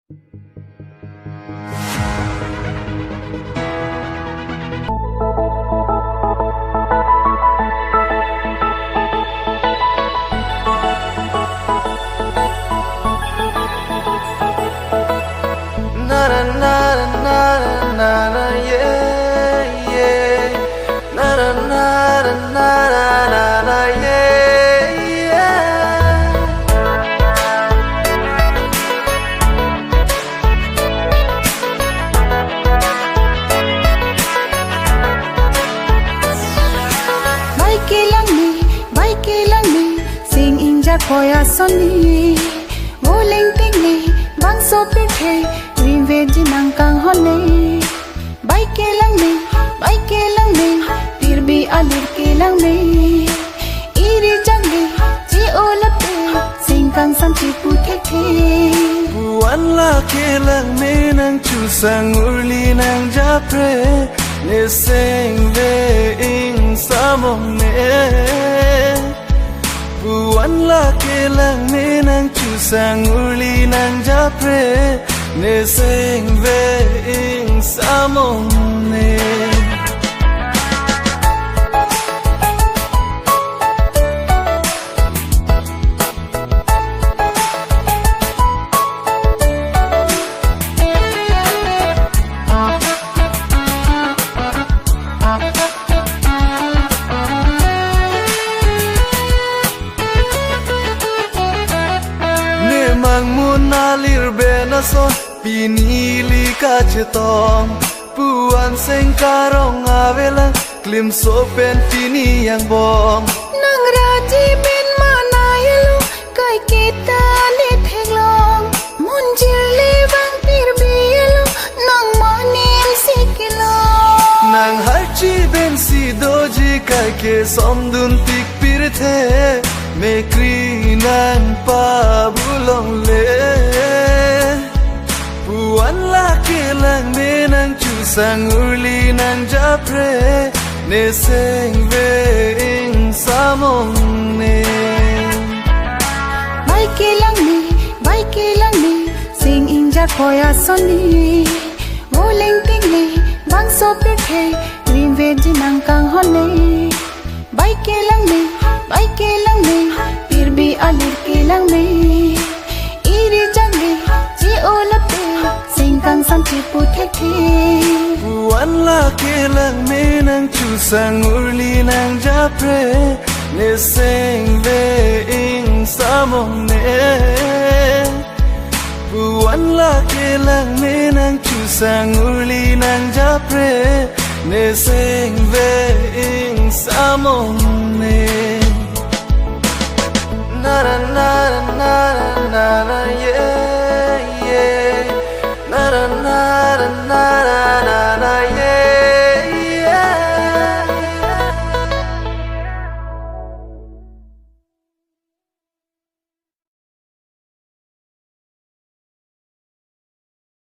Na na na na na na yeah yeah. Na na na na na na yeah yeah. Bai ke lang ni, sing injar koya soni. Woleng ting ni, bang so pithe, rive jinang kang hole. Bai ke lang ni, tir bi alir ke lang ni. Iri jang ni, chi olape, sing kang sam chi pu the the. Buwan la ke lang me nang chu sang urli nang japre. Ne seng ve ing samong ne. Buwan la ke lang me nang chu sang urli nang japre. Ne seng ve ing samong ne. Mang mun alir bena so pinili ka chetong puan seng karong avela klim so pen tini yang bom Nang raji ben mana yelo kai kita le thenglong mun jile bang tir bi yelo nang manim sikilong nang harchi ben si doji kai ke somdun tik pirthe me kri nang pa bulong le puan la ke lang me nang chu sang urli nang japre ne seng ve ing samong ne Bai ke lang ni sing injar koya soni Woleng ting ni bang so pithe rive jinang kang hole Bai ke lang ni tir bi alir ke lang ni Iri jang ni chi olape sing kang sam chi pu the the Buwan la ke lang me nang chu sang urli nang japre ne seng ve ing samong ne Buwan la ke lang me nang chu sang urli nang japre ne seng ve ing samong